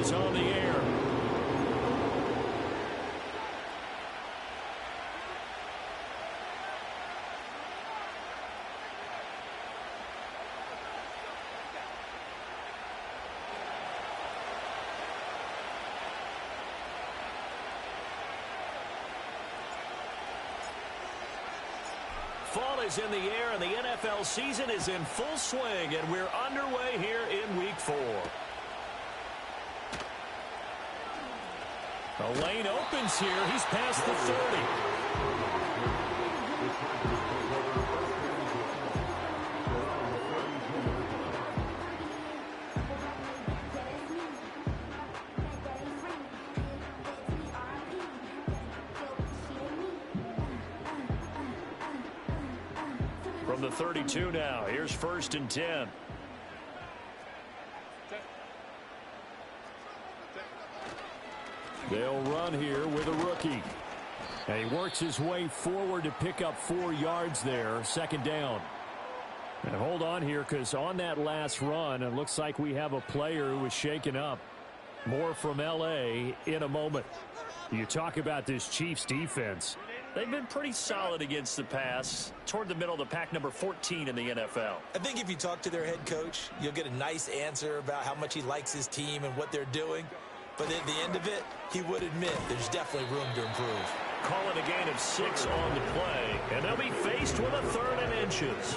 is on the air. Fall is in the air, and the NFL season is in full swing, and we're underway here in Week 4. The lane opens here. He's past the 30. From the 32 now, here's 1st and 10. They'll run here with a rookie. And he works his way forward to pick up 4 yards there, 2nd down. And hold on here, because on that last run, it looks like we have a player who was shaken up. More from L.A. in a moment. You talk about this Chiefs defense. They've been pretty solid against the pass, toward the middle of the pack, number 14 in the NFL. I think if you talk to their head coach, you'll get a nice answer about how much he likes his team and what they're doing. But at the end of it, he would admit there's definitely room to improve. Calling a gain of 6 on the play, and they'll be faced with a 3rd and inches.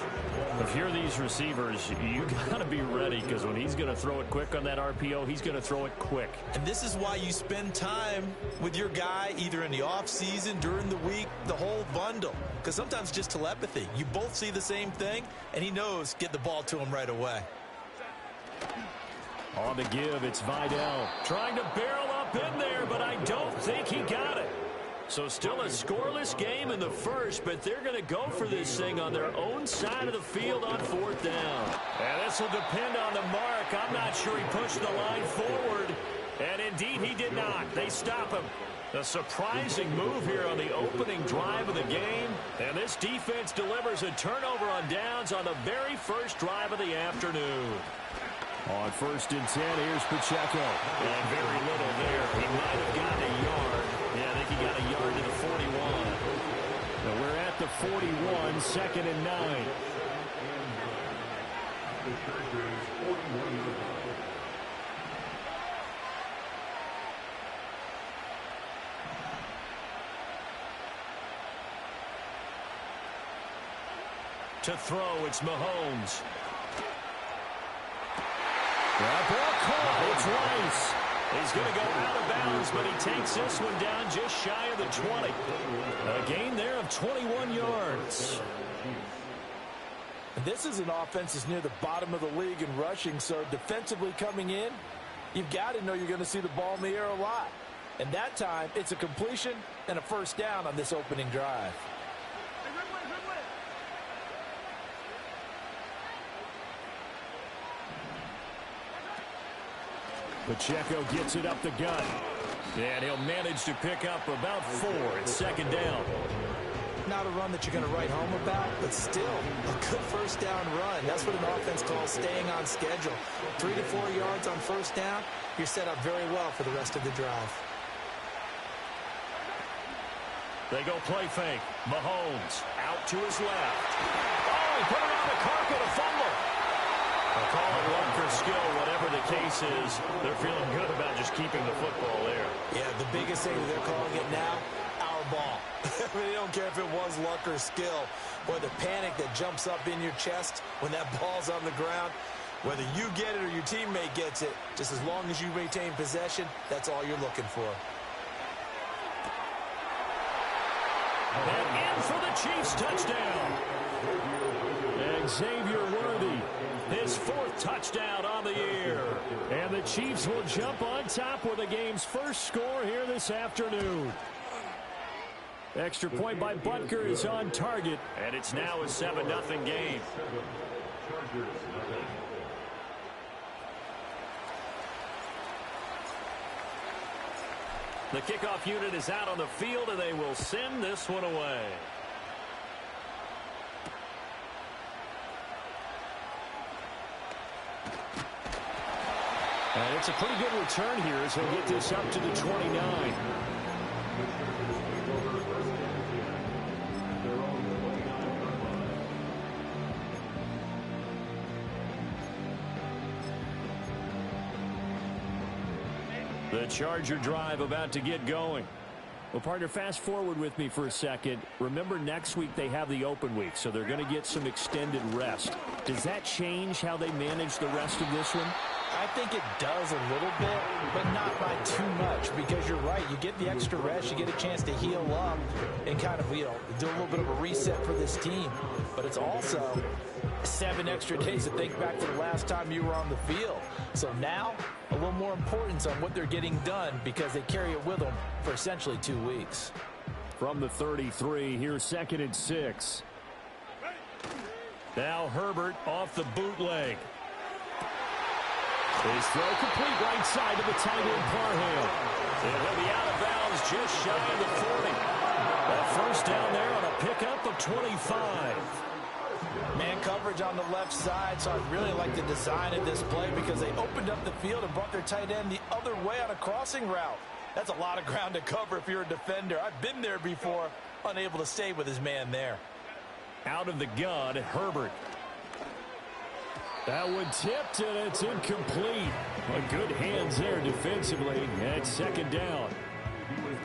If you're these receivers, you got to be ready, because when he's going to throw it quick on that RPO, he's going to throw it quick. And this is why you spend time with your guy either in the offseason, during the week, the whole bundle. Because sometimes just telepathy. You both see the same thing, and he knows get the ball to him right away. On the give, it's Vidal. Trying to barrel up in there, but I don't think he got it. So still a scoreless game in the first, but they're going to go for this thing on their own side of the field on 4th down. And this will depend on the mark. I'm not sure he pushed the line forward. And indeed, he did not. They stop him. A surprising move here on the opening drive of the game. And this defense delivers a turnover on downs on the very first drive of the afternoon. On 1st and 10, here's Pacheco. And very little there. He might have gotten a yard. Yeah, I think he got a yard to the 41. And we're at the 41, 2nd and 9. To throw, it's Mahomes. That ball caught. It's Rice. He's going to go out of bounds, but he takes this one down just shy of the 20. A gain there of 21 yards. And this is an offense that's near the bottom of the league in rushing, so defensively coming in, you've got to know you're going to see the ball in the air a lot. And that time, it's a completion and a 1st down on this opening drive. Pacheco gets it up the gut. And he'll manage to pick up about 4. It's 2nd down. Not a run that you're going to write home about, but still a good 1st down run. That's what an offense calls staying on schedule. 3 to 4 yards on 1st down, you're set up very well for the rest of the drive. They go play fake. Mahomes out to his left. Oh, he put it on the carpet, a fumble. They'll call it luck or skill, whatever the case is. They're feeling good about just keeping the football there. Yeah, the biggest thing that they're calling it now, our ball. I mean, they don't care if it was luck or skill. Or the panic that jumps up in your chest when that ball's on the ground. Whether you get it or your teammate gets it, just as long as you maintain possession, that's all you're looking for. And in for the Chiefs touchdown. And Xavier Worthy, his 4th touchdown on the year. And the Chiefs will jump on top with the game's first score here this afternoon. Extra point by Butker is on target, and it's now a 7-0 game. The kickoff unit is out on the field, and they will send this one away. And it's a pretty good return here as he'll get this up to the 29. The Charger drive about to get going. Well, partner, fast forward with me for a second. Remember, next week they have the open week, so they're going to get some extended rest. Does that change how they manage the rest of this one? I think it does a little bit, but not by too much, because you're right. You get the extra rest, you get a chance to heal up and kind of, do a little bit of a reset for this team. But it's also 7 extra days to think back to the last time you were on the field. So now, a little more importance on what they're getting done because they carry it with them for essentially 2 weeks. From the 33, here's 2nd and 6. Now Herbert off the bootleg. His throw complete right side to the tight end Parham. And he'll be out of bounds just shy of the 40. That first down there on a pickup of 25. Man coverage on the left side, so I really like the design of this play because they opened up the field and brought their tight end the other way on a crossing route. That's a lot of ground to cover if you're a defender. I've been there before, unable to stay with his man there. Out of the gun, Herbert. That one tipped, and it's incomplete. But good hands there defensively, and it's 2nd down.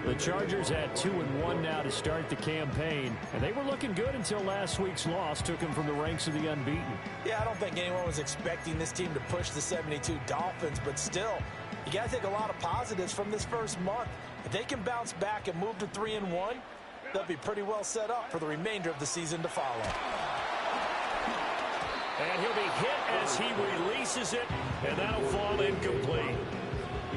The Chargers had 2-1 now to start the campaign, and they were looking good until last week's loss took them from the ranks of the unbeaten. Yeah, I don't think anyone was expecting this team to push the 72 Dolphins, but still, you got to take a lot of positives from this first month. If they can bounce back and move to 3-1, they'll be pretty well set up for the remainder of the season to follow. And he'll be hit as he releases it, and that'll fall incomplete.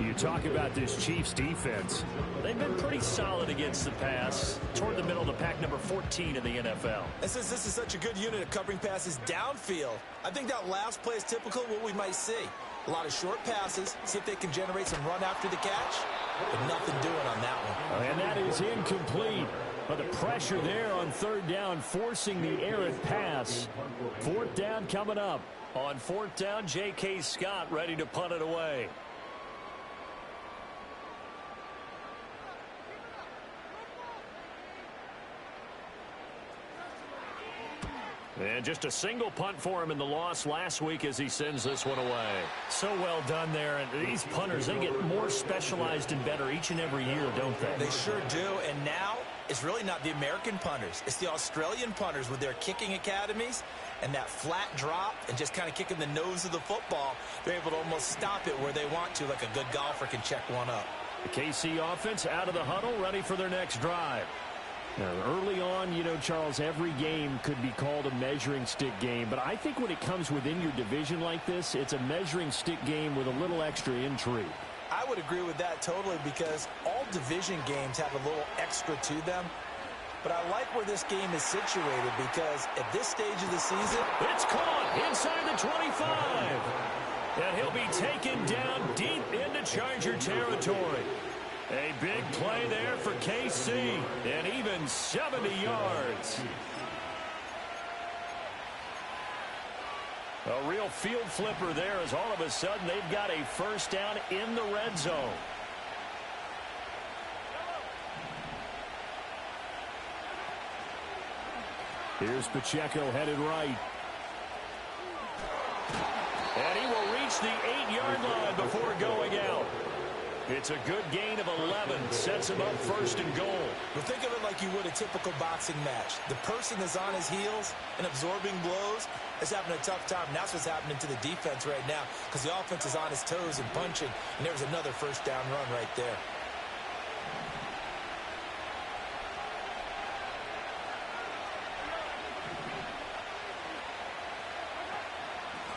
You talk about this Chiefs defense. They've been pretty solid against the pass, toward the middle of the pack, number 14 in the NFL. And since this is such a good unit of covering passes downfield, I think that last play is typical of what we might see. A lot of short passes, see if they can generate some run after the catch, but nothing doing on that one. And that is incomplete. But the pressure there on 3rd down, forcing the errant pass. 4th down coming up. On 4th down, J.K. Scott ready to punt it away. And just a single punt for him in the loss last week as he sends this one away. So well done there. And these punters, they get more specialized and better each and every year, don't they? They sure do. And now it's really not the American punters. It's the Australian punters with their kicking academies and that flat drop and just kind of kicking the nose of the football. They're able to almost stop it where they want to, like a good golfer can check one up. The KC offense out of the huddle, ready for their next drive. Now, early on, Charles, every game could be called a measuring stick game. But I think when it comes within your division like this, it's a measuring stick game with a little extra intrigue. I would agree with that totally because all division games have a little extra to them. But I like where this game is situated because at this stage of the season, it's caught inside the 25. And he'll be taken down deep into Charger territory. A big play there for KC, and even 70 yards. A real field flipper there as all of a sudden they've got a first down in the red zone. Here's Pacheco headed right. And he will reach the 8-yard line before going out. It's a good gain of 11. Sets him up 1st and goal. Well, think of it like you would a typical boxing match. The person is on his heels and absorbing blows is having a tough time. And that's what's happening to the defense right now because the offense is on his toes and punching. And there's another first down run right there.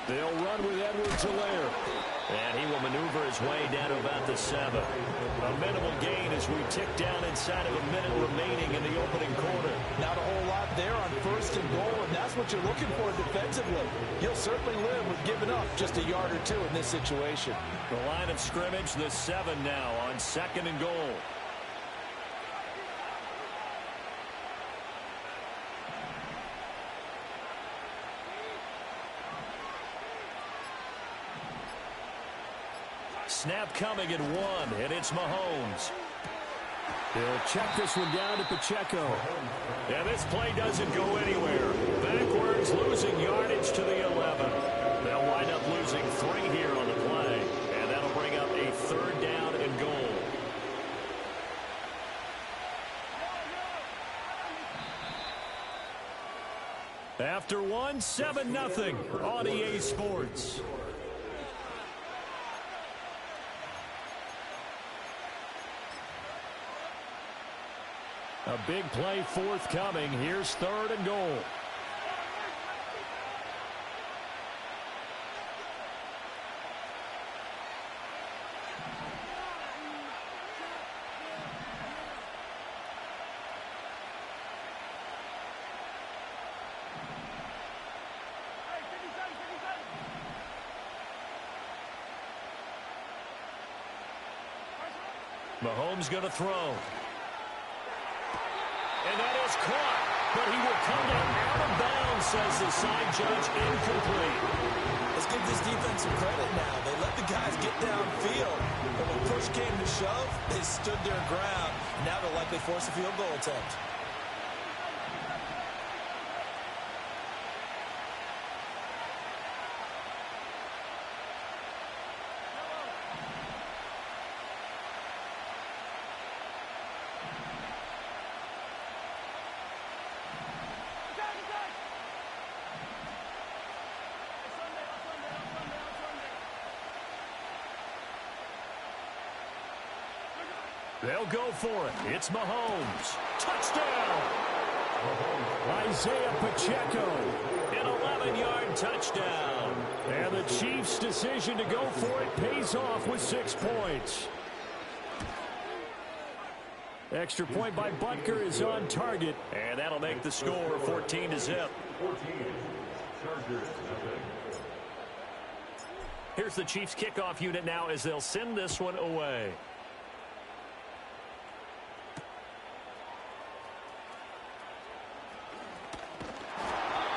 They'll run with Edwards-Helaire. And he will maneuver his way down to about the 7. A minimal gain as we tick down inside of a minute remaining in the opening quarter. Not a whole lot there on 1st and goal, and that's what you're looking for defensively. You'll certainly live with giving up just a yard or 2 in this situation. The line of scrimmage, the 7 now on 2nd and goal. snap coming at 1, and it's Mahomes. He'll check this one down to Pacheco. And this play doesn't go anywhere. Backwards, losing yardage to the 11. They'll wind up losing 3 here on the play, and that'll bring up a 3rd down and goal. After 1, 7-0 on EA Sports. A big play forthcoming. Here's 3rd and goal. Mahomes going to throw. And that is caught, but he will come down out of bounds, says the side judge, incomplete. Let's give this defense some credit now. They let the guys get downfield, but when push came to shove, they stood their ground. Now they'll likely force a field goal attempt. They'll go for it. It's Mahomes. Touchdown! Isaiah Pacheco. An 11-yard touchdown. And the Chiefs' decision to go for it pays off with 6 points. Extra point by Butker is on target. And that'll make the score 14-0. Here's the Chiefs' kickoff unit now as they'll send this one away.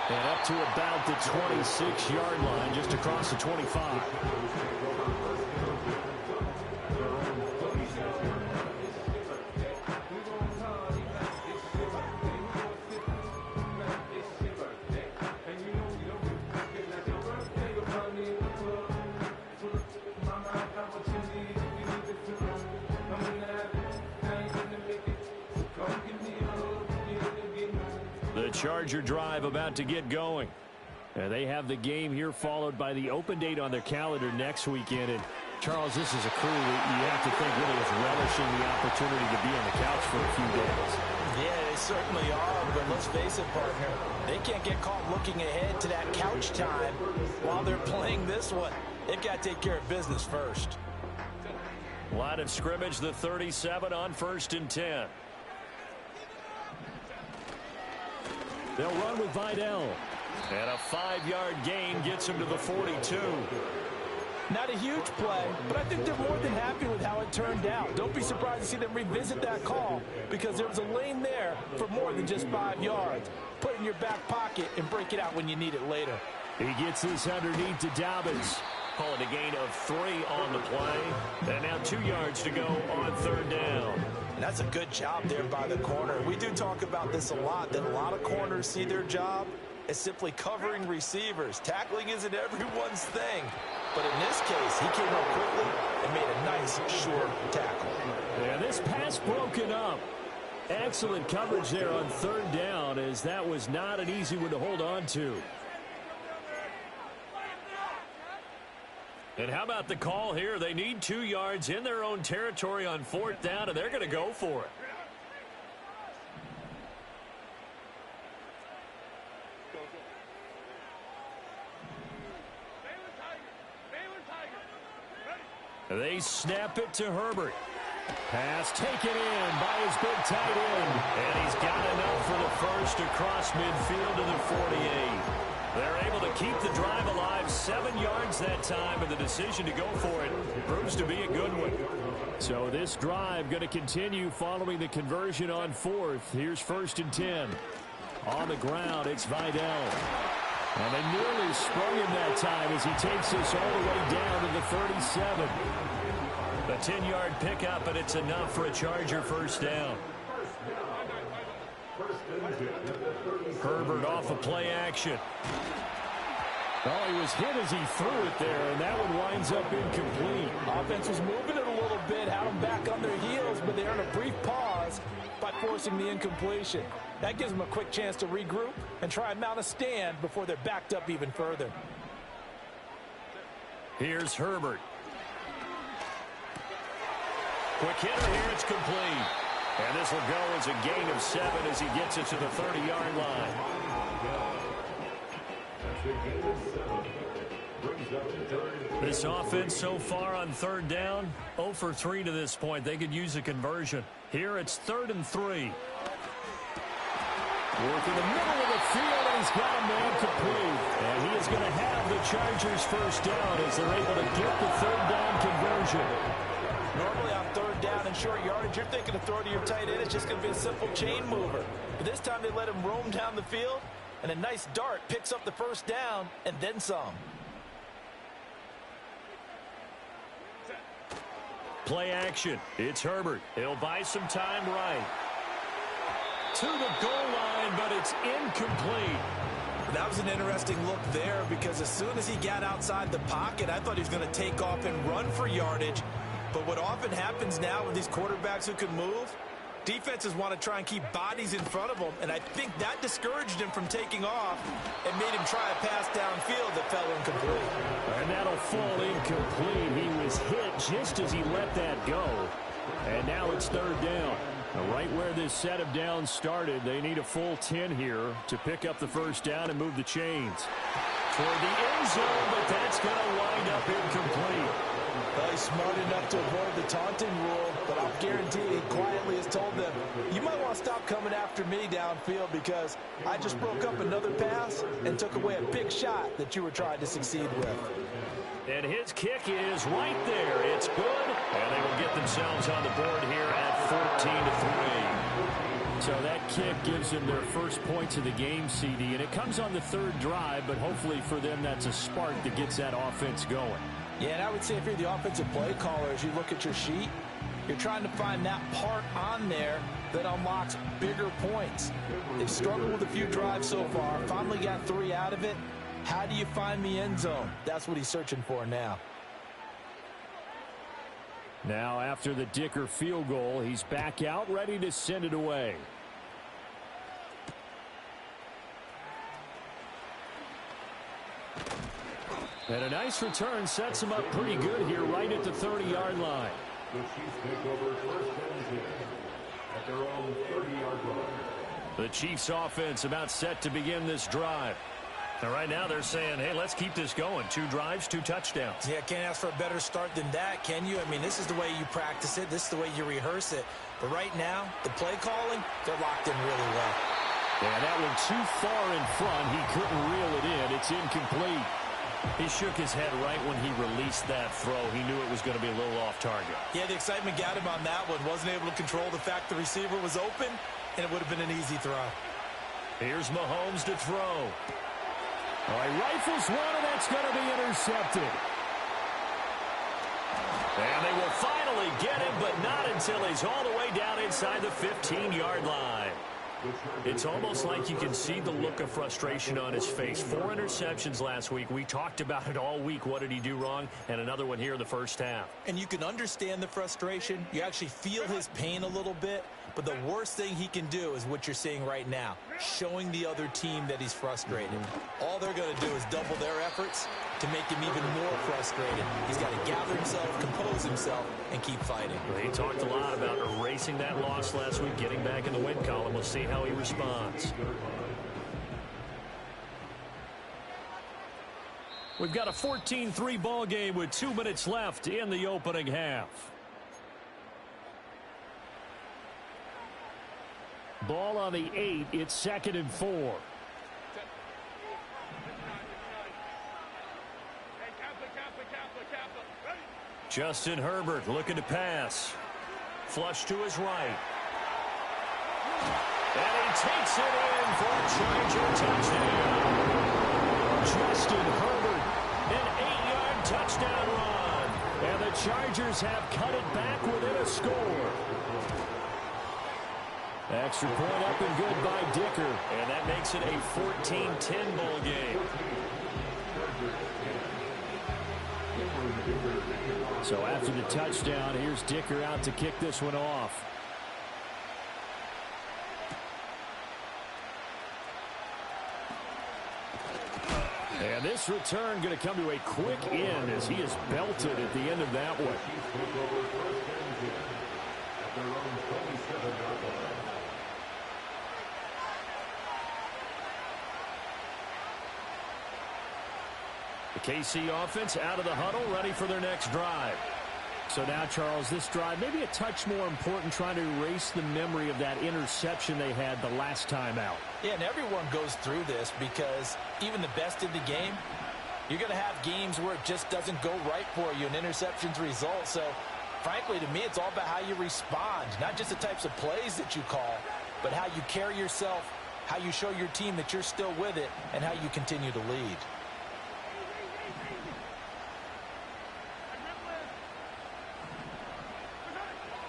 And up to about the 26-yard line, just across the 25. Charger drive about to get going. And they have the game here followed by the open date on their calendar next weekend. And Charles, this is a crew that you have to think really is relishing the opportunity to be on the couch for a few days. Yeah, they certainly are, but let's face it, partner. They can't get caught looking ahead to that couch time while they're playing this one. They've got to take care of business first. Line of scrimmage, the 37 on 1st and 10. They'll run with Vidal. And a 5-yard gain gets him to the 42. Not a huge play, but I think they're more than happy with how it turned out. Don't be surprised to see them revisit that call because there was a lane there for more than just 5 yards. Put it in your back pocket and break it out when you need it later. He gets this underneath to Dobbins. Call it a gain of 3 on the play. And now 2 yards to go on 3rd down. And that's a good job there by the corner. We do talk about this a lot, that a lot of corners see their job as simply covering receivers. Tackling isn't everyone's thing. But in this case, he came up quickly and made a nice, sure tackle. Yeah, this pass broken up. Excellent coverage there on 3rd down, as that was not an easy one to hold on to. And how about the call here? They need 2 yards in their own territory on 4th down, and they're going to go for it. They snap it to Herbert. Pass taken in by his big tight end. And he's got enough for the first across midfield to the 48. They're able to keep the drive alive, 7 yards that time, and the decision to go for it proves to be a good one. So this drive going to continue following the conversion on 4th. Here's 1st and 10. On the ground, it's Vidal. And they nearly sprung him that time as he takes this all the way down to the 37. A 10-yard pickup, and it's enough for a Charger first down. Herbert off of play action. Oh, he was hit as he threw it there, and that one winds up incomplete. Offense was moving it a little bit, had them back on their heels, but they earned a brief pause by forcing the incompletion. That gives them a quick chance to regroup and try and mount a stand before they're backed up even further. Here's Herbert. Quick hitter here, it's complete. And this will go as a gain of 7 as he gets it to the 30-yard line. This offense so far on third down, 0 for 3 to this point. They could use a conversion. Here it's 3rd and 3. Work in the middle of the field, and he's got a man complete. And he is going to have the Chargers first down as they're able to get the third down conversion. Normally on third down and short yardage, you're thinking of throwing to your tight end. It's just going to be a simple chain mover. But this time they let him roam down the field, and a nice dart picks up the first down and then some. Play action. It's Herbert. He'll buy some time right. To the goal line, but it's incomplete. That was an interesting look there because as soon as he got outside the pocket, I thought he was going to take off and run for yardage. But what often happens now with these quarterbacks who can move, defenses want to try and keep bodies in front of them, and I think that discouraged him from taking off and made him try a pass downfield that fell incomplete. And that'll fall incomplete. He was hit just as he let that go. And now it's third down. Right where this set of downs started, they need a full 10 here to pick up the first down and move the chains. Toward the end zone, but that's going to wind up incomplete. Well, he's smart enough to avoid the taunting rule, but I'll guarantee he quietly has told them, you might want to stop coming after me downfield because I just broke up another pass and took away a big shot that you were trying to succeed with. And his kick is right there. It's good, and they will get themselves on the board here at 14-3. So that kick gives them their first points of the game, CD, and it comes on the third drive, but hopefully for them that's a spark that gets that offense going. Yeah, and I would say if you're the offensive play caller, as you look at your sheet, you're trying to find that part on there that unlocks bigger points. They've struggled with a few drives so far, finally got 3 out of it. How do you find the end zone? That's what he's searching for now. Now after the Dicker field goal, he's back out ready to send it away. And a nice return sets him up pretty good here right at the 30-yard line. The Chiefs take over first and 10 at their own 30-yard line. The Chiefs offense about set to begin this drive. And right now they're saying, hey, let's keep this going. 2 drives, 2 touchdowns. Yeah, can't ask for a better start than that, can you? I mean, this is the way you practice it. This is the way you rehearse it. But right now, the play calling, they're locked in really well. Yeah, that one too far in front. He couldn't reel it in. It's incomplete. He shook his head right when he released that throw. He knew it was going to be a little off target. Yeah, the excitement got him on that one. Wasn't able to control the fact the receiver was open, and it would have been an easy throw. Here's Mahomes to throw. All right, rifles one, and that's going to be intercepted. And they will finally get him, but not until he's all the way down inside the 15-yard line. It's almost like you can see the look of frustration on his face. 4 interceptions last week. We talked about it all week. What did he do wrong? And another one here in the first half. And you can understand the frustration. You actually feel his pain a little bit. But the worst thing he can do is what you're seeing right now, showing the other team that he's frustrated. All they're going to do is double their efforts to make him even more frustrated. He's got to gather himself, compose himself, and keep fighting. Well, he talked a lot about erasing that loss last week, getting back in the win column. We'll see how he responds. We've got a 14-3 ball game with 2 minutes left in the opening half. Ball on the 8. It's 2nd and 4. Justin Herbert looking to pass. Flush to his right. And he takes it in for a Charger touchdown. Justin Herbert, an 8-yard touchdown run. And the Chargers have cut it back within a score. Extra point up and good by Dicker. And that makes it a 14-10 ball game. So after the touchdown, here's Dicker out to kick this one off. And this return going to come to a quick end as he is belted at the end of that one. The KC offense out of the huddle, ready for their next drive. So now, Charles, this drive maybe a touch more important, trying to erase the memory of that interception they had the last time out. Yeah, and everyone goes through this because even the best in the game, you're going to have games where it just doesn't go right for you, and interceptions result. So, frankly, to me, it's all about how you respond, not just the types of plays that you call, but how you carry yourself, how you show your team that you're still with it, and how you continue to lead.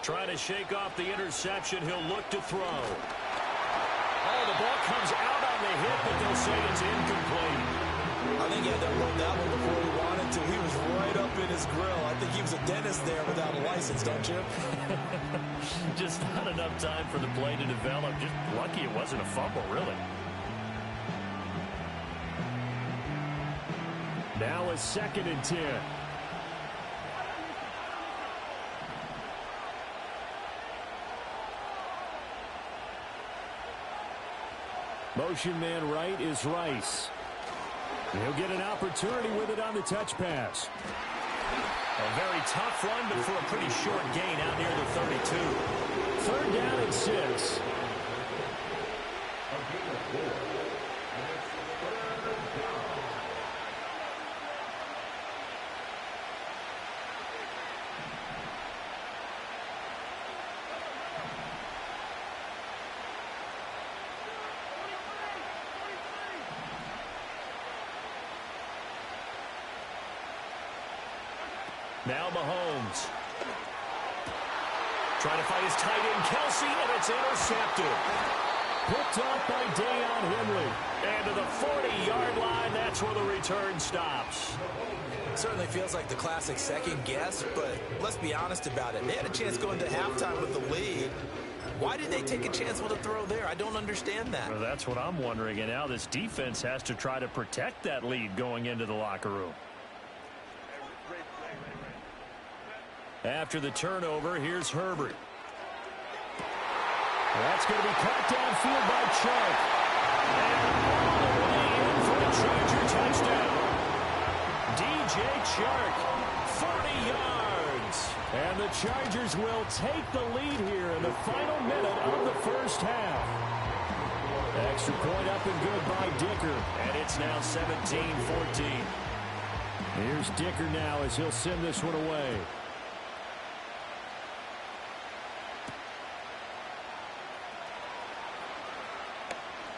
Trying to shake off the interception. He'll look to throw. Oh, the ball comes out on the hit, but they'll say it's incomplete. I think he had to unload that one before he wanted to. He was right up in his grill. I think he was a dentist there without a license, don't you? Just not enough time for the play to develop. Just lucky it wasn't a fumble, really. Now a 2nd and 10. Motion man right is Rice. He'll get an opportunity with it on the touch pass. A very tough run, but for a pretty short gain out near the 32. 3rd down and 6. Now Mahomes. Trying to find his tight end, Kelsey, and it's intercepted. Picked off by Deion Henry. And to the 40-yard line, that's where the return stops. It certainly feels like the classic second guess, but let's be honest about it. They had a chance going to halftime with the lead. Why did they take a chance with a throw there? I don't understand that. Well, that's what I'm wondering. And now this defense has to try to protect that lead going into the locker room. After the turnover, here's Herbert. That's going to be caught downfield by Chark. And all the way in for a Charger touchdown. DJ Chark, 40 yards. And the Chargers will take the lead here in the final minute of the first half. Extra point up and good by Dicker. And it's now 17-14. Here's Dicker now as he'll send this one away.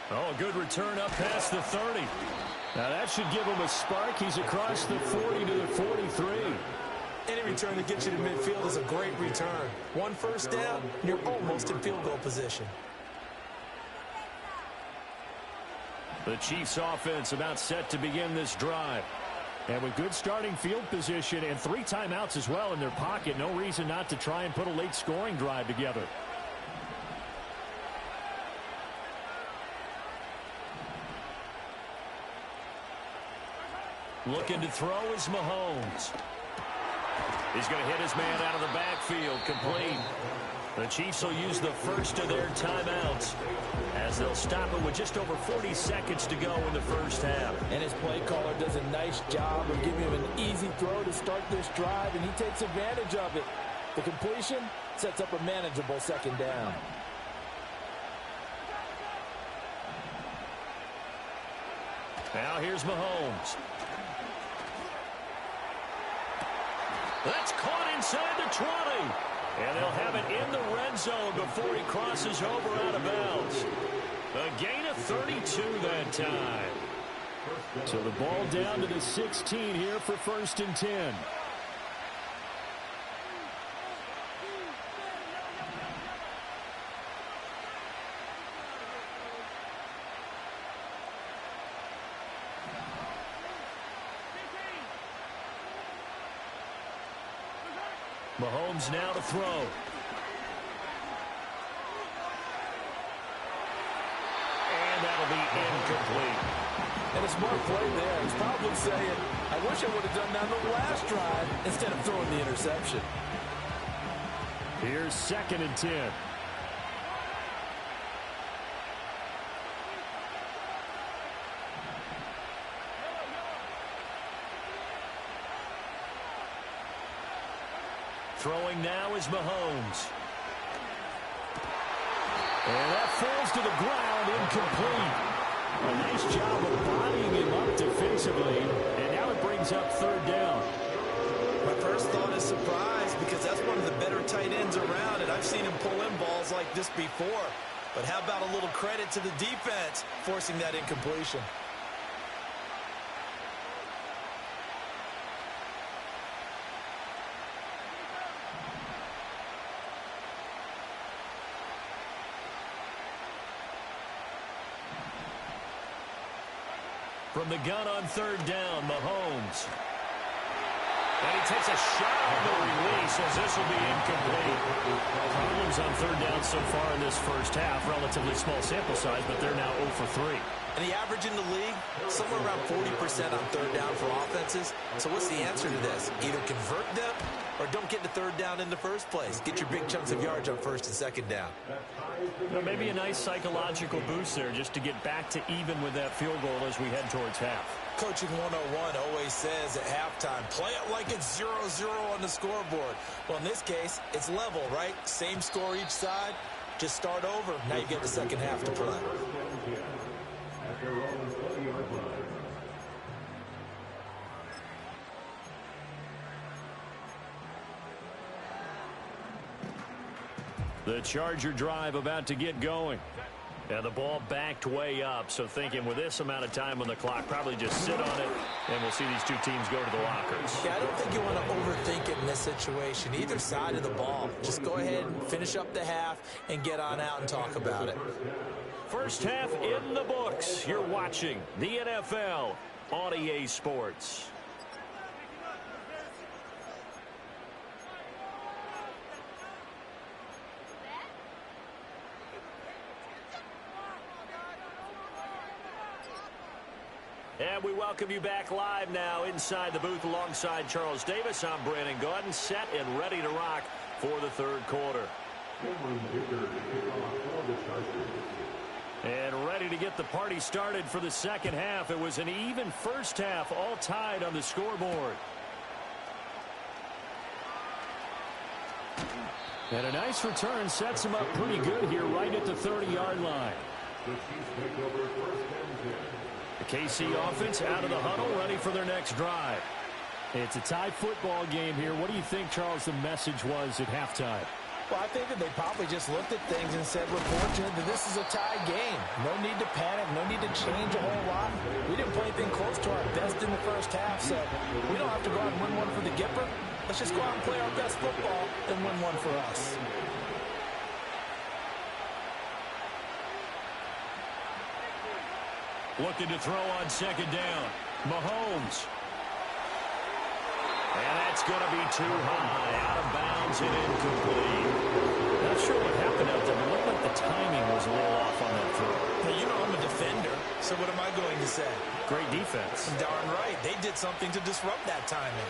Oh, a good return up past the 30. Now that should give him a spark. He's across the 40 to the 43. Any return that gets you to midfield is a great return. 1 first down, you're almost in field goal position. The Chiefs offense about set to begin this drive. And with good starting field position and 3 timeouts as well in their pocket, no reason not to try and put a late scoring drive together. Looking to throw is Mahomes. He's going to hit his man out of the backfield, complete. The Chiefs will use the first of their timeouts as they'll stop it with just over 40 seconds to go in the first half. And his play caller does a nice job of giving him an easy throw to start this drive, and he takes advantage of it. The completion sets up a manageable 2nd down. Now here's Mahomes. That's caught inside the 20. And they'll have it in the red zone before he crosses over out of bounds. A gain of 32 that time. So the ball down to the 16 here for 1st and 10. Mahomes now to throw. And that'll be incomplete. And a smart play there. He's probably saying, I wish I would have done that on the last drive instead of throwing the interception. Here's 2nd and 10. Throwing now is Mahomes. And that falls to the ground, incomplete. A nice job of bodying him up defensively, and now it brings up 3rd down. My first thought is surprise because that's one of the better tight ends around, and I've seen him pull in balls like this before. But how about a little credit to the defense forcing that incompletion? From the gun on 3rd down, Mahomes. And he takes a shot on the release as this will be incomplete. Problems on 3rd down so far in this first half. Relatively small sample size, but they're now 0 for 3. And the average in the league, somewhere around 40% on 3rd down for offenses. So what's the answer to this? Either convert them or don't get to 3rd down in the first place. Get your big chunks of yards on 1st and 2nd down. Maybe a nice psychological boost there just to get back to even with that field goal as we head towards half. Coaching 101 always says at halftime, play it like it's 0-0 on the scoreboard. Well, in this case, it's level, right? Same score each side. Just start over. Now you get the second half to play. The Charger drive about to get going. And the ball backed way up, so thinking with this amount of time on the clock, probably just sit on it, and we'll see these two teams go to the lockers. Yeah, I don't think you want to overthink it in this situation. Either side of the ball. Just go ahead and finish up the half and get on out and talk about it. First half in the books. You're watching the NFL on EA Sports. And we welcome you back live now inside the booth alongside Charles Davis. I'm Brandon Gaudin, set and ready to rock for the 3rd quarter. And ready to get the party started for the 2nd half. It was an even first half, all tied on the scoreboard. And a nice return sets him up pretty good here right at the 30-yard line. The KC offense out of the huddle, ready for their next drive. It's a tie football game here. What do you think, Charles, the message was at halftime? Well, I think that they probably just looked at things and said, we're fortunate that this is a tie game. No need to panic. No need to change a whole lot. We didn't play anything close to our best in the first half, so we don't have to go out and win one for the Gipper. Let's just go out and play our best football and win one for us. Looking to throw on 2nd down. Mahomes. And that's going to be too high. Out of bounds and incomplete. Not sure what happened out there, but it looked like the timing was a little off on that throw. Now, you know I'm a defender, so what am I going to say? Great defense. Darn right. They did something to disrupt that timing.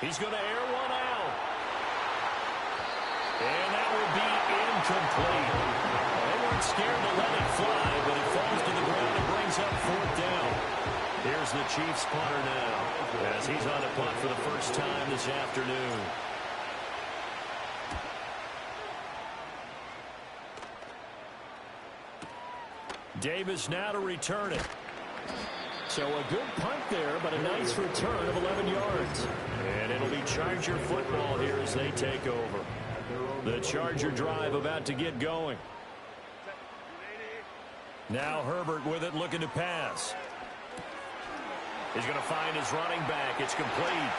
He's going to air one out. And that will be incomplete. They weren't scared to let it fly, but it falls to the ground and brings up 4th down. Here's the Chiefs punter now as he's on a punt for the first time this afternoon. Davis now to return it. So a good punt there, but a nice return of 11 yards. And it'll be Charger football here as they take over. The Charger drive about to get going. Now Herbert with it, looking to pass. He's going to find his running back. It's complete.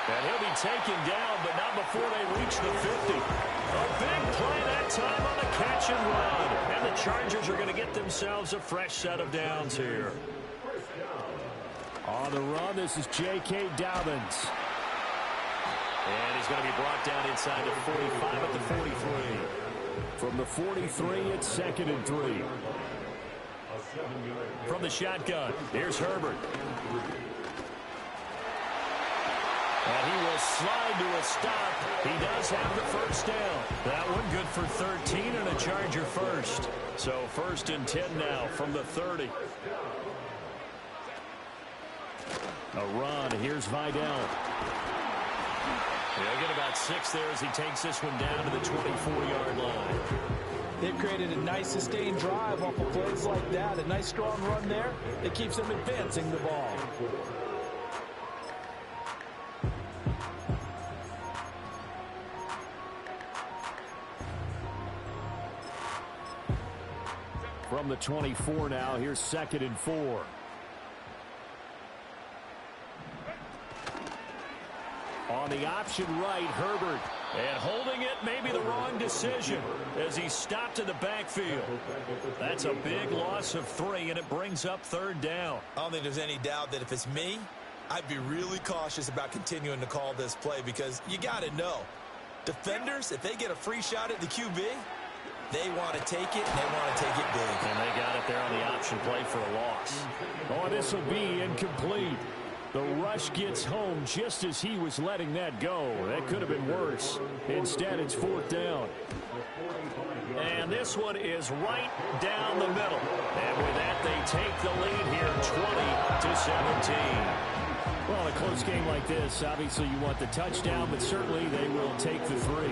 And he'll be taken down, but not before they reach the 50. A big play that time on the catch and run. And the Chargers are going to get themselves a fresh set of downs here. On the run, this is J.K. Dobbins. And he's going to be brought down inside the 45 at the 43. From the 43, it's 2nd and 3. From the shotgun, here's Herbert. And he will slide to a stop. He does have the first down. That one good for 13 and a Charger first. So 1st and 10 now from the 30. A run. Here's Vidal. He'll get about 6 there as he takes this one down to the 24-yard line. They've created a nice sustained drive off of plays like that. A nice strong run there that keeps them advancing the ball. From the 24 now, here's 2nd and 4. On the option right, Herbert. And holding it may be the wrong decision as he stopped in the backfield. That's a big loss of 3, and it brings up 3rd down. I don't think there's any doubt that if it's me, I'd be really cautious about continuing to call this play because you got to know, defenders, if they get a free shot at the QB, they want to take it, and they want to take it big. And they got it there on the option play for a loss. Oh, this will be incomplete. The rush gets home just as he was letting that go. That could have been worse. Instead, it's 4th down. And this one is right down the middle. And with that, they take the lead here 20-17. Well, a close game like this, obviously you want the touchdown, but certainly they will take the 3.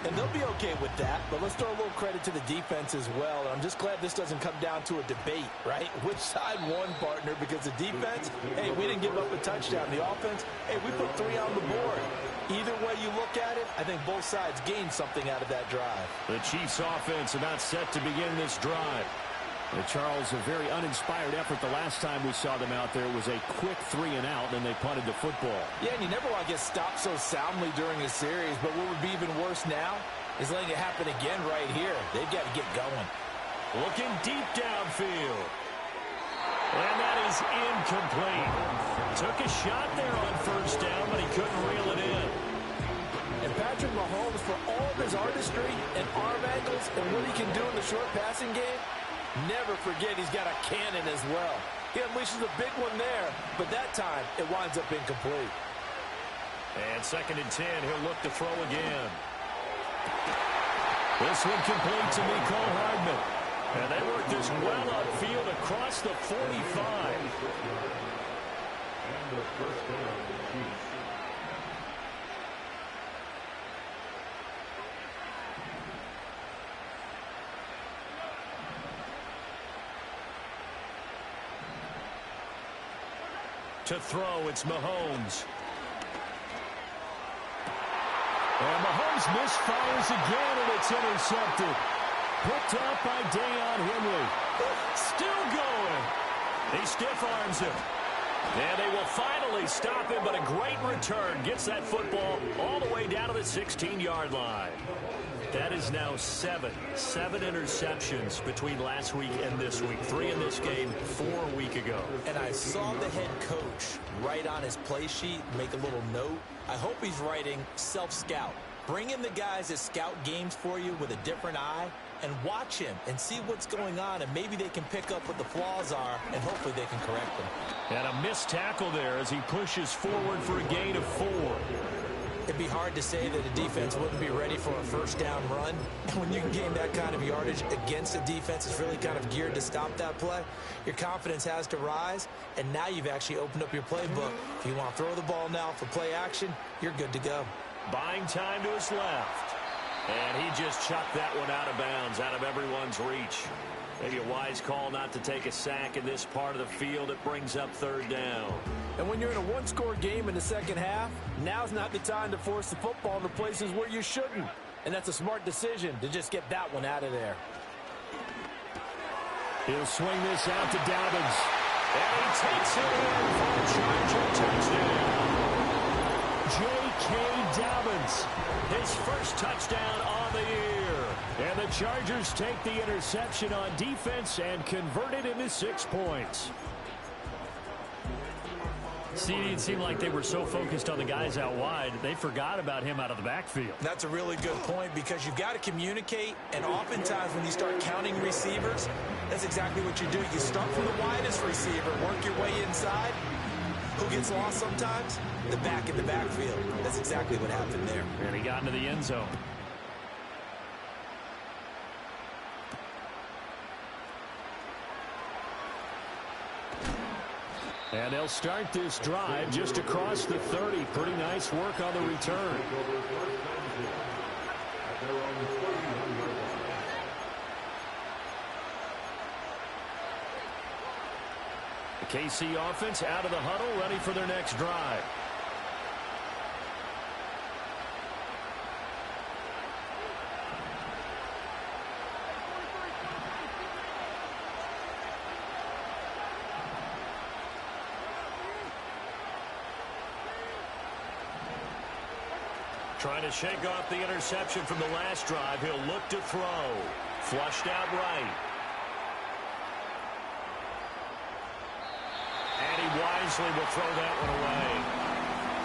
And they'll be okay with that, but let's throw a little credit to the defense as well. I'm just glad this doesn't come down to a debate, right? Which side won, partner? Because the defense, hey, we didn't give up a touchdown. The offense, hey, we put 3 on the board. Either way you look at it, I think both sides gained something out of that drive. The Chiefs offense about set to begin this drive. Charles, a very uninspired effort the last time we saw them out there. It was a quick 3 and out, and they punted the football. Yeah, and you never want to get stopped so soundly during a series, but what would be even worse now is letting it happen again right here. They've got to get going. Looking deep downfield. And that is incomplete. Took a shot there on 1st down, but he couldn't reel it in. And Patrick Mahomes, for all of his artistry and arm angles and what he can do in the short passing game, never forget he's got a cannon as well. He unleashes a big one there, but that time it winds up incomplete. And 2nd and 10, he'll look to throw again. This one complete to Mecole Hardman. And they work this well upfield across the 45. And the 1st down, Chiefs. To throw, it's Mahomes. And Mahomes misfires again, and it's intercepted. Picked up by Deion Henry. Still going. He stiff arms him. And they will finally stop him, but a great return. Gets that football all the way down to the 16-yard line. That is now 7 interceptions between last week and this week. 3 in this game, 4 a week ago. And I saw the head coach write on his play sheet, make a little note. I hope he's writing self-scout. Bring in the guys that scout games for you with a different eye and watch him and see what's going on, and maybe they can pick up what the flaws are, and hopefully they can correct them. And a missed tackle there as he pushes forward for a gain of 4. It'd be hard to say that a defense wouldn't be ready for a 1st down run. And when you can gain that kind of yardage against a defense that's really kind of geared to stop that play, your confidence has to rise, and now you've actually opened up your playbook. If you want to throw the ball now for play action, you're good to go. Buying time to his left. And he just chucked that one out of bounds, out of everyone's reach. Maybe a wise call not to take a sack in this part of the field. It brings up 3rd down. And when you're in a one-score game in the second half, now's not the time to force the football into places where you shouldn't. And that's a smart decision to just get that one out of there. He'll swing this out to Dobbins. And he takes it in for a Charger touchdown. J.K. Dobbins, his first touchdown on the year. And the Chargers take the interception on defense and convert it into 6 points. See, it seemed like they were so focused on the guys out wide, they forgot about him out of the backfield. That's a really good point because you've got to communicate, and oftentimes when you start counting receivers, that's exactly what you do. You start from the widest receiver, work your way inside. Who gets lost sometimes? The back in the backfield. That's exactly what happened there. And he got into the end zone. And they'll start this drive just across the 30. Pretty nice work on the return. The KC offense out of the huddle, ready for their next drive. Trying to shake off the interception from the last drive. He'll look to throw. Flushed out right. And he wisely will throw that one away.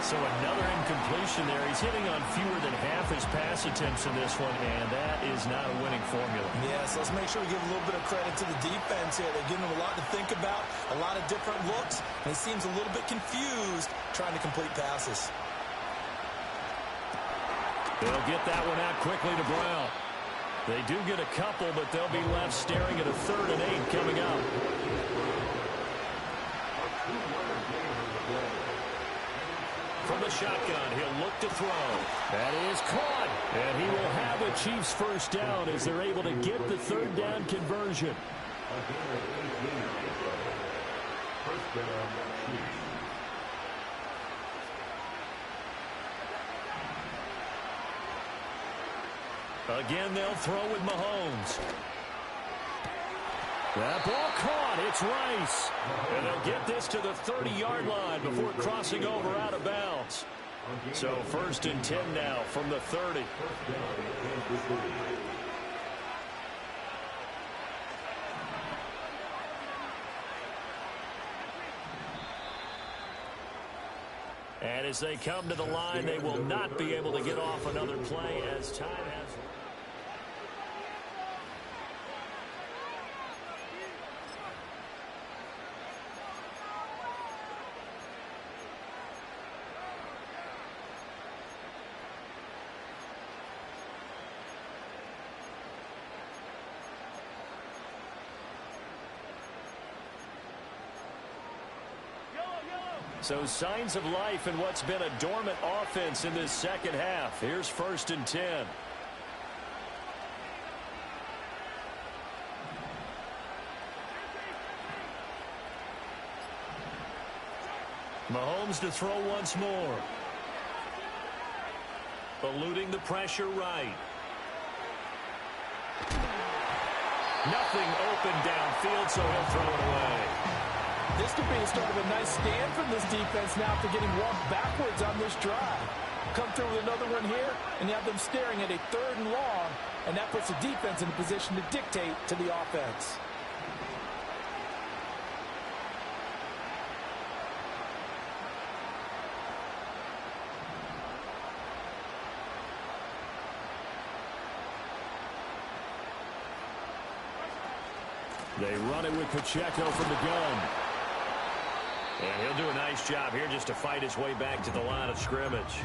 So another incompletion there. He's hitting on fewer than half his pass attempts in this one, and that is not a winning formula. Yes, let's make sure we give a little bit of credit to the defense here. They're giving him a lot to think about, a lot of different looks, and he seems a little bit confused trying to complete passes. They'll get that one out quickly to Brown. They do get a couple, but they'll be left staring at a 3rd and 8 coming up. From the shotgun, he'll look to throw. That is caught. And he will have a Chiefs first down as they're able to get the 3rd down conversion. First down, Chiefs. Again, they'll throw with Mahomes. That ball caught. It's Rice. And they'll get this to the 30-yard line before crossing over out of bounds. So 1st and 10 now from the 30. And as they come to the line, they will not be able to get off another play as time has... So signs of life in what's been a dormant offense in this second half. Here's 1st and 10. Mahomes to throw once more. Eluding the pressure right. Nothing open downfield, so he'll throw it away. This could be the start of a nice stand from this defense now after getting walked backwards on this drive. Come through with another one here, and you have them staring at a 3rd and long, and that puts the defense in a position to dictate to the offense. They run it with Pacheco from the gun. And he'll do a nice job here just to fight his way back to the line of scrimmage.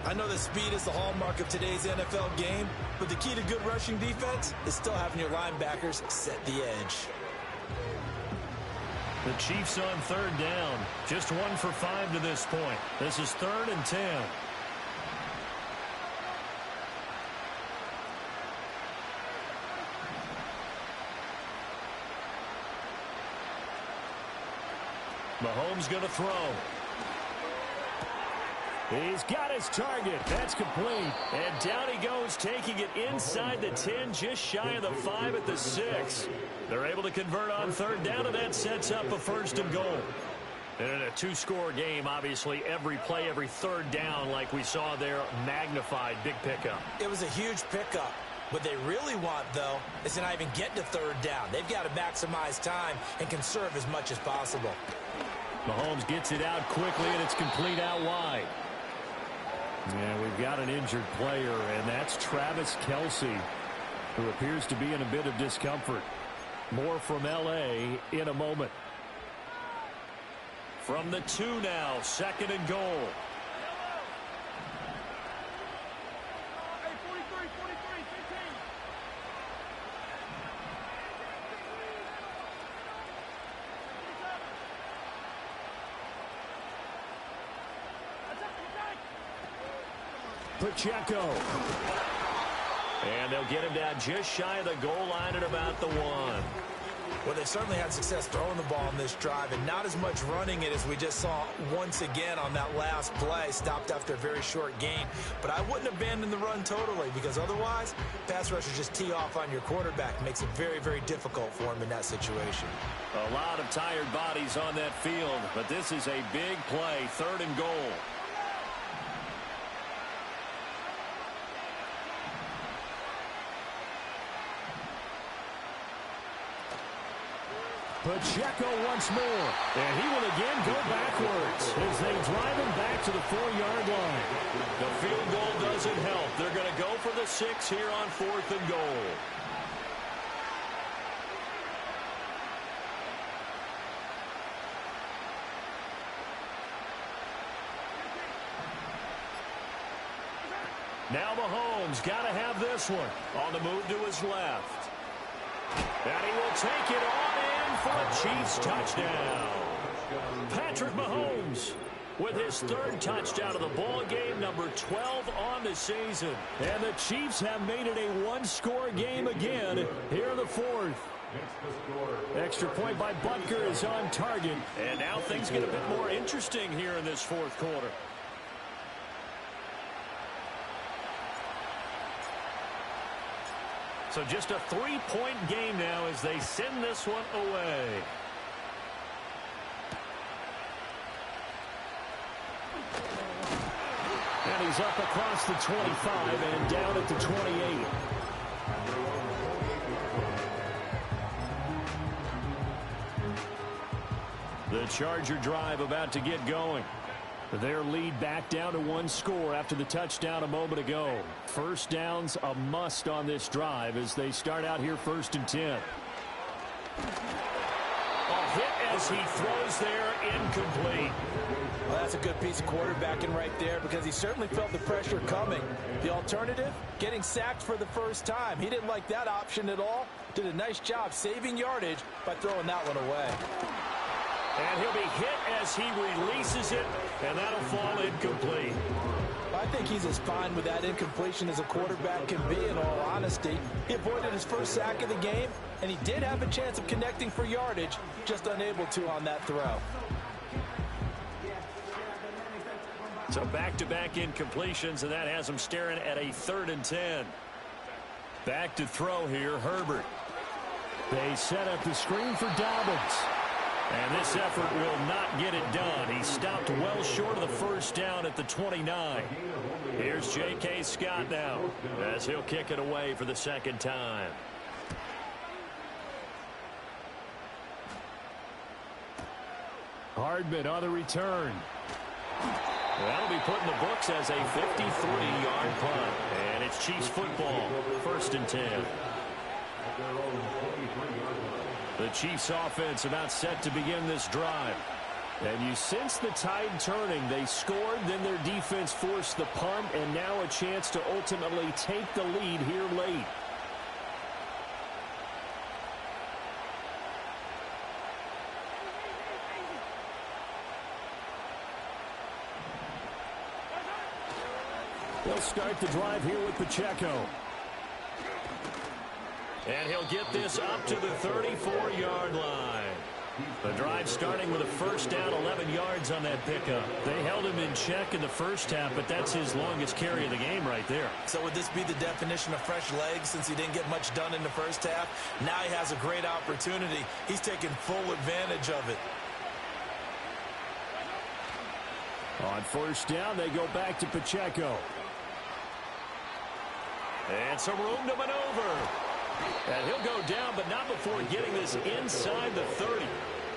I know that speed is the hallmark of today's NFL game, but the key to good rushing defense is still having your linebackers set the edge. The Chiefs on 3rd down. Just 1 for 5 to this point. This is 3rd and 10. Mahomes going to throw. He's got his target. That's complete. And down he goes, taking it inside the 10, just shy of the 5 at the 6. They're able to convert on 3rd down, and that sets up a 1st and goal. And in a 2-score game, obviously, every play, every 3rd down, like we saw there, magnified, big pickup. It was a huge pickup. What they really want, though, is to not even get to 3rd down. They've got to maximize time and conserve as much as possible. Mahomes gets it out quickly, and it's complete out wide. Yeah, we've got an injured player, and that's Travis Kelce, who appears to be in a bit of discomfort. More from L.A. in a moment. From the 2 now, 2nd and goal. Pacheco. And they'll get him down just shy of the goal line at about the 1. Well, they certainly had success throwing the ball in this drive, and not as much running it as we just saw once again on that last play. Stopped after a very short gain. But I wouldn't abandon the run totally, because otherwise, pass rushers just tee off on your quarterback. Makes it very, very difficult for him in that situation. A lot of tired bodies on that field, but this is a big play, 3rd and goal. Pacheco once more. And he will again go backwards as they drive him back to the 4-yard line. The field goal doesn't help. They're going to go for the 6 here on 4th and goal. Now Mahomes got to have this one. On the move to his left. And he will take it on in for a Chiefs touchdown. Patrick Mahomes with his 3rd touchdown of the ball game, number 12 on the season. And the Chiefs have made it a 1-score game again here in the 4th. Extra point by Butker is on target. And now things get a bit more interesting here in this 4th quarter. So just a 3-point game now as they send this one away. And he's up across the 25 and down at the 28. The Charger drive about to get going. Their lead back down to 1 score after the touchdown a moment ago. First down's a must on this drive as they start out here 1st and 10. A hit as he throws there, incomplete. Well, that's a good piece of quarterbacking right there because he certainly felt the pressure coming. The alternative, getting sacked for the first time. He didn't like that option at all. Did a nice job saving yardage by throwing that one away. And he'll be hit as he releases it, and that'll fall incomplete. I think he's as fine with that incompletion as a quarterback can be, in all honesty. He avoided his first sack of the game, and he did have a chance of connecting for yardage, just unable to on that throw. So back-to-back incompletions, and that has him staring at a 3rd and 10. Back to throw here, Herbert. They set up the screen for Dobbins. And this effort will not get it done. He stopped well short of the first down at the 29. Here's J.K. Scott now as he'll kick it away for the 2nd time. Hardman on the return. That'll be put in the books as a 53-yard punt. And it's Chiefs football, 1st and 10. The Chiefs offense about set to begin this drive. And you sense the tide turning. They scored, then their defense forced the punt, and now a chance to ultimately take the lead here late. They'll start the drive here with Pacheco. And he'll get this up to the 34-yard line. The drive starting with a first down, 11 yards on that pickup. They held him in check in the first half, but that's his longest carry of the game right there. So would this be the definition of fresh legs since he didn't get much done in the first half? Now he has a great opportunity. He's taking full advantage of it. On first down, they go back to Pacheco. And some room to maneuver. And he'll go down, but not before getting this inside the 30.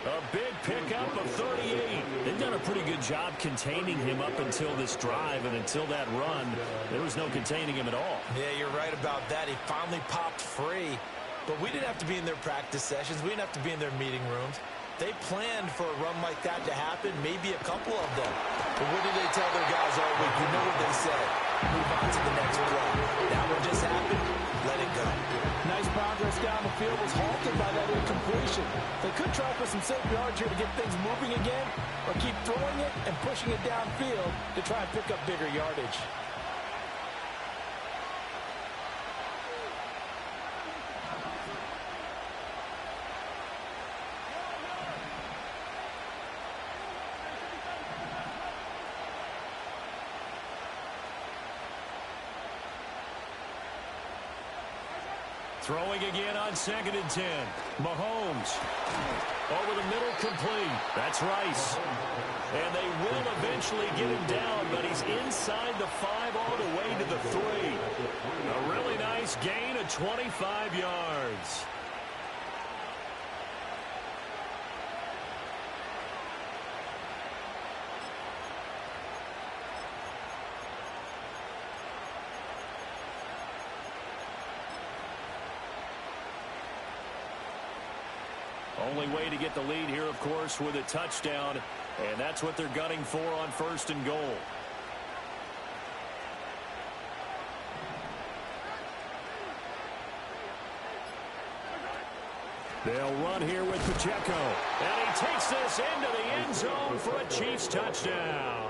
A big pickup of 38. They've done a pretty good job containing him up until this drive, and until that run, there was no containing him at all. Yeah, you're right about that. He finally popped free. But we didn't have to be in their practice sessions. We didn't have to be in their meeting rooms. They planned for a run like that to happen, maybe a couple of them. But what did they tell their guys all week? You know what they said. Move on to the next play. That one just happened. Let it go. Nice progress down the field was halted by that incompletion. They could try for some safe yards here to get things moving again, or keep throwing it and pushing it downfield to try and pick up bigger yardage. Throwing again on 2nd and 10. Mahomes. Over the middle, complete. That's Rice. And they will eventually get him down, but he's inside the 5 all the way to the 3. A really nice gain of 25 yards. Only way to get the lead here, of course, with a touchdown, and that's what they're gunning for on 1st and goal. They'll run here with Pacheco, and he takes this into the end zone for a Chiefs touchdown.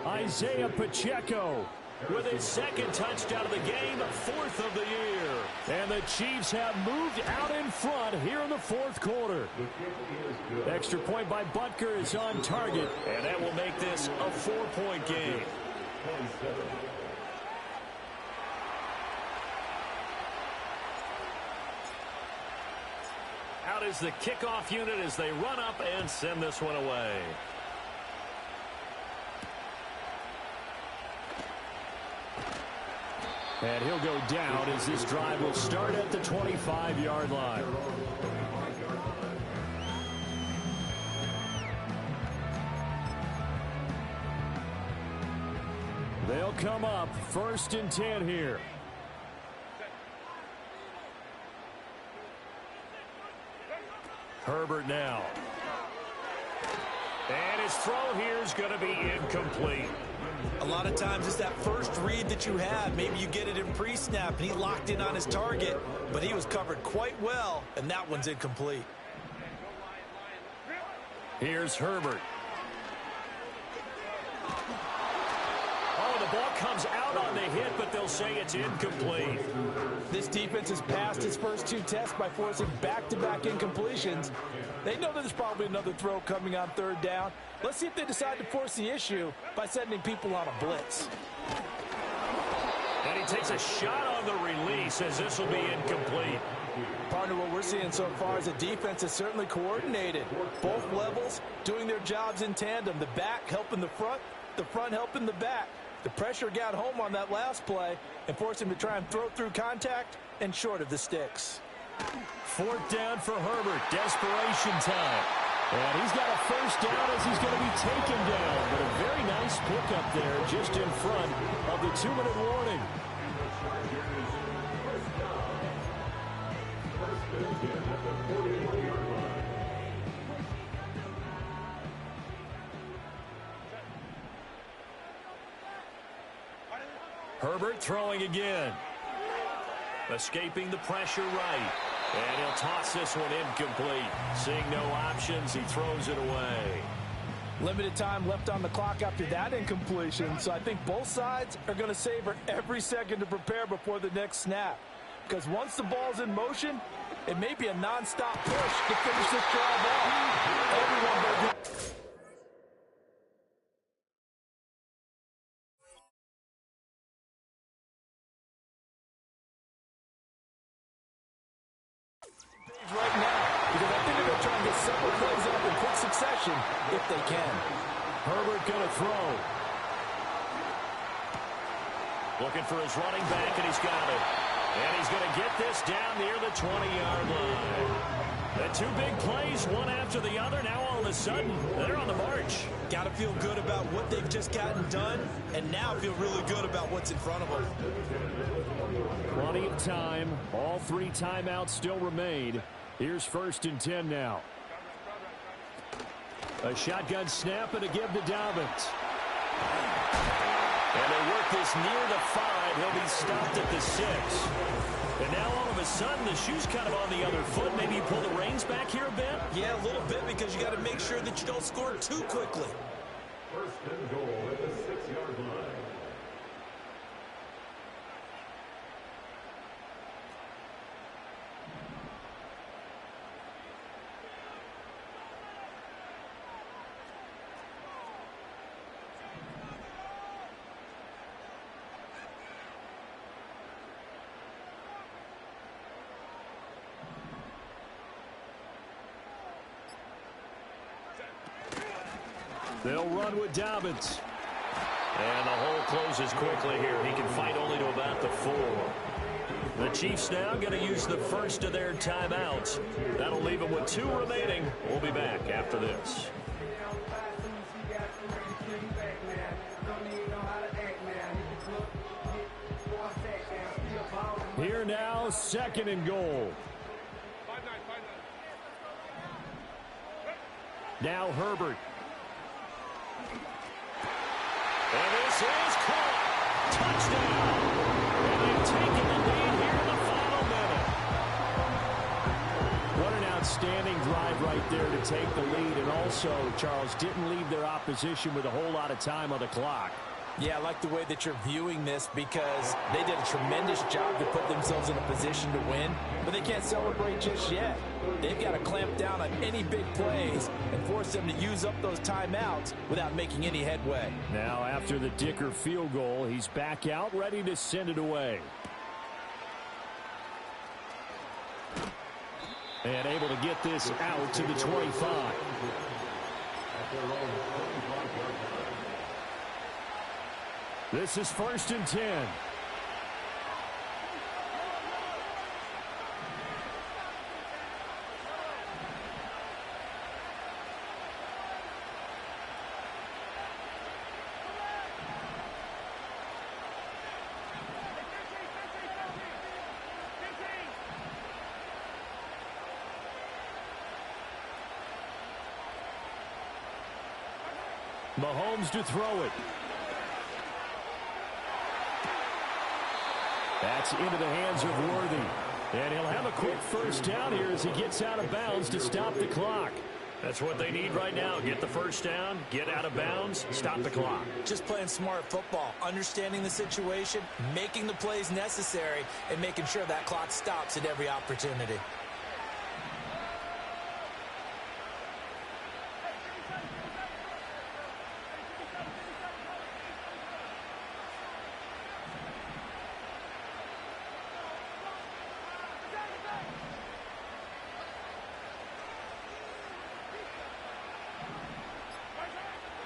Isaiah Pacheco with his 2nd touchdown of the game, 4th of the year. And the Chiefs have moved out in front here in the 4th quarter. Extra point by Butker is on target, and that will make this a 4-point game. Out is the kickoff unit as they run up and send this one away. And he'll go down as this drive will start at the 25-yard line. They'll come up 1st and 10 here. Herbert now. And his throw here is going to be incomplete. A lot of times it's that first read that you have. Maybe you get it in pre-snap, and he locked in on his target, but he was covered quite well, and that one's incomplete. Here's Herbert. Oh, the ball comes out on the hit, but they'll say it's incomplete. This defense has passed its first 2 tests by forcing back-to-back incompletions. They know that there's probably another throw coming on 3rd down. Let's see if they decide to force the issue by sending people on a blitz. And he takes a shot on the release as this will be incomplete. Partner, what we're seeing so far is a defense is certainly coordinated. Both levels doing their jobs in tandem. The back helping the front helping the back. The pressure got home on that last play and forced him to try and throw through contact and short of the sticks. 4th down for Herbert. Desperation time. And he's got a 1st down as he's going to be taken down. But a very nice pickup there just in front of the 2-minute warning. Herbert throwing again. Escaping the pressure right. And he'll toss this one incomplete. Seeing no options, he throws it away. Limited time left on the clock after that incompletion, so I think both sides are going to savor every second to prepare before the next snap. Because once the ball's in motion, it may be a non-stop push to finish this drive off. Everyone better do. Right now, because I think they're going to try and get several plays up in quick succession if they can. Herbert going to throw. Looking for his running back, and he's got it. And he's going to get this down near the 20-yard line. The two big plays, one after the other. Now all of a sudden, they're on the march. Got to feel good about what they've just gotten done, and now feel really good about what's in front of them. Plenty of time. All three timeouts still remain. Here's 1st and 10 now. A shotgun snap and a give to Dobbins. And they work this near the 5. He'll be stopped at the 6. And now all of a sudden the shoe's kind of on the other foot. Maybe you pull the reins back here a bit? Yeah, a little bit, because you got to make sure that you don't score too quickly. 1st and goal at the 6-yard line. They'll run with Dobbins. And the hole closes quickly here. He can fight only to about the 4. The Chiefs now going to use the first of their timeouts. That'll leave them with 2 remaining. We'll be back after this. Here now, 2nd and goal. Now Herbert. And this is caught. Touchdown. And they've taken the lead here in the final minute. What an outstanding drive right there to take the lead. And also, Charles, didn't leave their opposition with a whole lot of time on the clock. Yeah, I like the way that you're viewing this, because they did a tremendous job to put themselves in a position to win, but they can't celebrate just yet. They've got to clamp down on any big plays and force them to use up those timeouts without making any headway. Now, after the Dicker field goal, he's back out, ready to send it away. And able to get this out to the 25. This is 1st and 10. Mahomes to throw it. That's into the hands of Worthy. And he'll have a quick first down here as he gets out of bounds to stop the clock. That's what they need right now. Get the first down, get out of bounds, stop the clock. Just playing smart football, understanding the situation, making the plays necessary, and making sure that clock stops at every opportunity.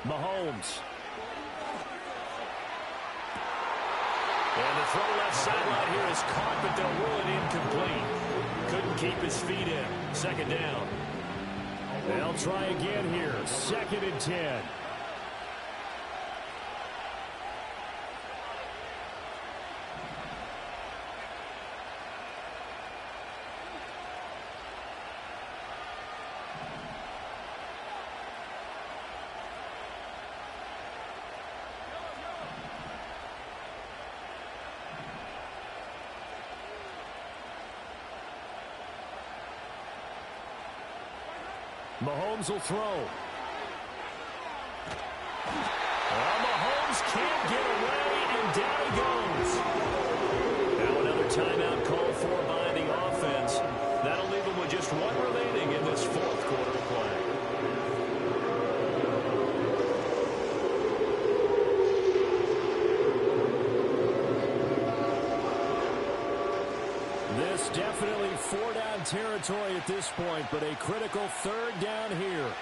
Mahomes. And the throw left sideline here is caught, but they'll rule it incomplete. Couldn't keep his feet in. 2nd down. They'll try again here. 2nd and 10. Mahomes will throw. Well, Mahomes can't get away, and down he goes. Now another timeout called for by the offense. That'll leave them with just 1 remaining in this 4th quarter of play. This definitely 4-down territory at this point, but a critical 3rd down here.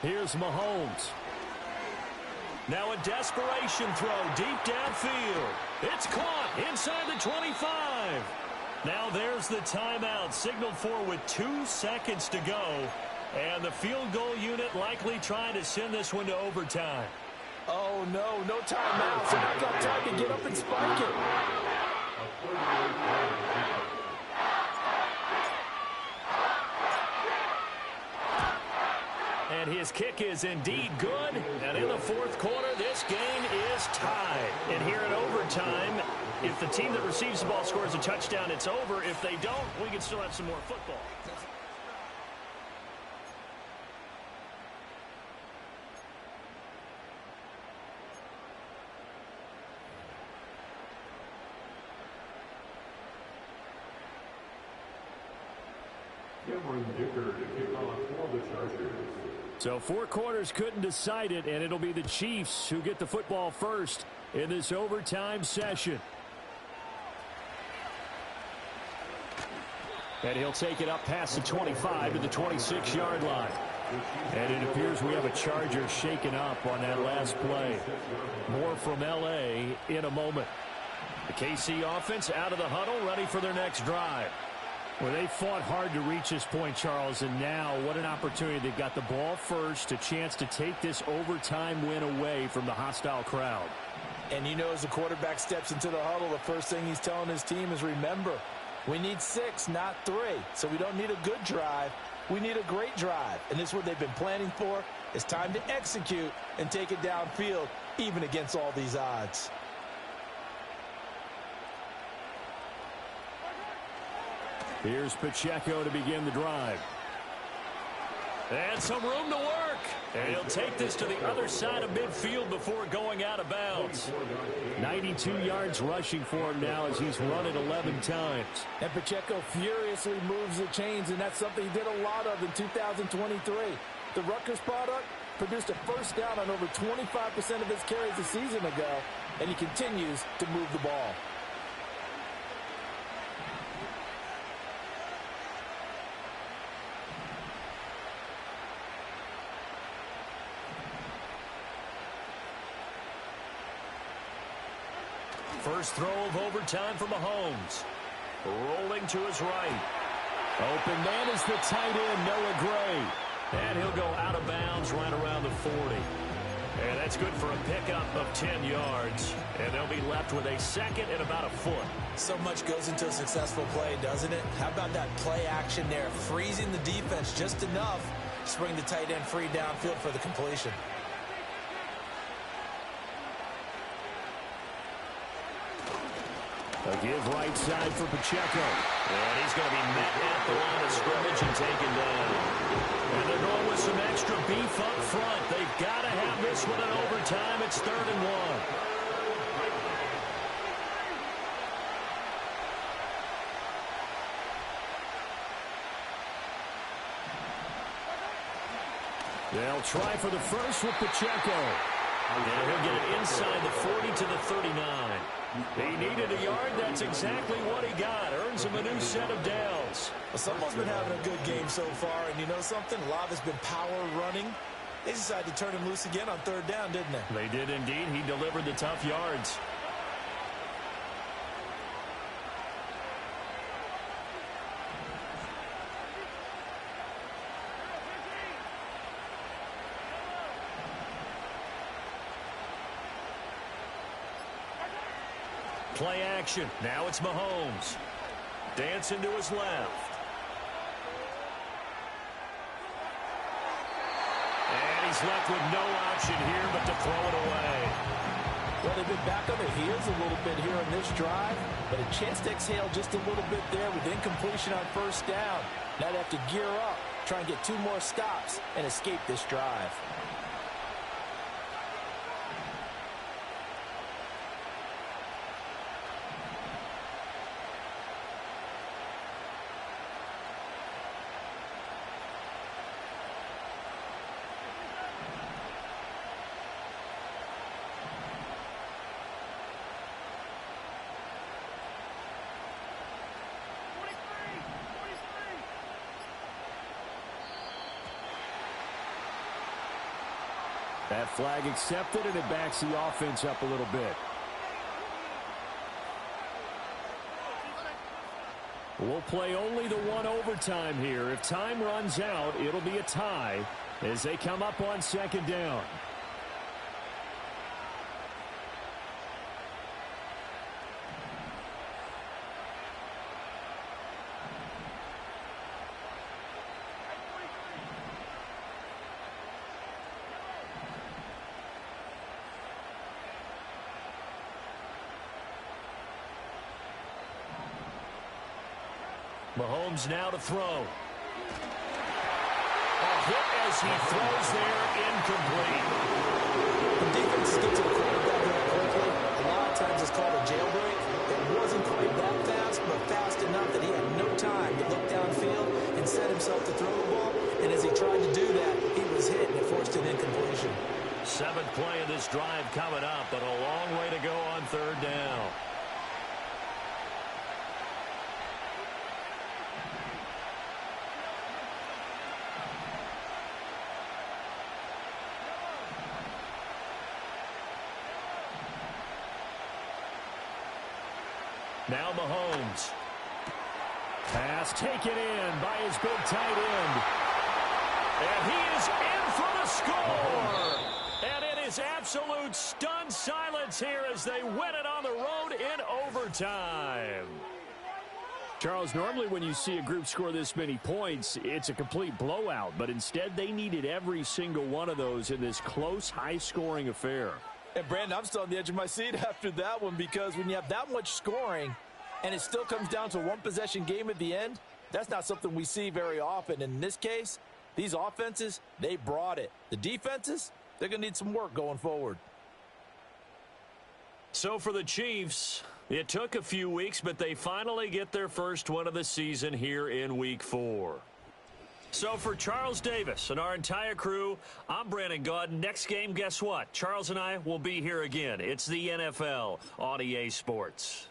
Here's Mahomes. Now a desperation throw deep downfield. It's caught inside the 25. Now there's the timeout signaled for with 2 seconds to go. And the field goal unit likely trying to send this one to overtime. Oh, no timeout. So not got time to get up and spike it. And his kick is indeed good. And in the fourth quarter, this game is tied. And here in overtime, if the team that receives the ball scores a touchdown, it's over. If they don't, we can still have some more football. Cameron Dicker to kick off for the Chargers. So 4 quarters couldn't decide it, and it'll be the Chiefs who get the football first in this overtime session. And he'll take it up past the 25 to the 26-yard line. And it appears we have a Charger shaken up on that last play. More from L.A. in a moment. The KC offense out of the huddle, ready for their next drive. Well, they fought hard to reach this point, Charles, and now what an opportunity. They've got the ball first, a chance to take this overtime win away from the hostile crowd. And you know, as the quarterback steps into the huddle, the first thing he's telling his team is, remember, we need 6, not 3. So we don't need a good drive. We need a great drive. And this is what they've been planning for. It's time to execute and take it downfield, even against all these odds. Here's Pacheco to begin the drive. And some room to work. And he'll take this to the other side of midfield before going out of bounds. 92 yards rushing for him now as he's run it 11 times. And Pacheco furiously moves the chains, and that's something he did a lot of in 2023. The Rutgers product produced a first down on over 25% of his carries a season ago, and he continues to move the ball. First throw of overtime for Mahomes. Rolling to his right. Open man is the tight end, Noah Gray. And he'll go out of bounds right around the 40. And that's good for a pickup of 10 yards. And they'll be left with a second and about a foot. So much goes into a successful play, doesn't it? How about that play action there? Freezing the defense just enough to bring the tight end free downfield for the completion. A give right side for Pacheco. And he's going to be met at the line of scrimmage and taken down. And they're going with some extra beef up front. They've got to have this one in overtime. It's 3rd and 1. They'll try for the first with Pacheco. And he'll get it inside the 40 to the 39. He needed a yard. That's exactly what he got. Earns him a new set of downs. Well, someone's been having a good game so far, and you know something? A lot has been power running. They decided to turn him loose again on 3rd down, didn't they? They did indeed. He delivered the tough yards. Play action. Now it's Mahomes. Dancing to his left. And he's left with no option here but to throw it away. Well, they've been back on their heels a little bit here on this drive, but a chance to exhale just a little bit there with incompletion on 1st down. Now they have to gear up, try and get 2 more stops, and escape this drive. That flag accepted, and it backs the offense up a little bit. We'll play only the one overtime here. If time runs out, it'll be a tie as they come up on second down. Mahomes now to throw. A hit as he throws there, incomplete. The defense gets to the quarterback that quickly. A lot of times it's called a jailbreak. It wasn't quite that fast, but fast enough that he had no time to look downfield and set himself to throw the ball. And as he tried to do that, he was hit and it forced an incompletion. 7th play of this drive coming up, but a long way to go on third down. Now Mahomes. Pass taken in by his big tight end. And he is in for the score. And it is absolute stunned silence here as they win it on the road in overtime. Charles, normally when you see a group score this many points, it's a complete blowout. But instead, they needed every single one of those in this close, high-scoring affair. And, Brandon, I'm still on the edge of my seat after that one because when you have that much scoring and it still comes down to a one-possession game at the end, that's not something we see very often. And in this case, these offenses, they brought it. The defenses, they're going to need some work going forward. So for the Chiefs, it took a few weeks, but they finally get their first win of the season here in Week 4. So for Charles Davis and our entire crew, I'm Brandon Gaudin. Next game, guess what? Charles and I will be here again. It's the NFL on EA Sports.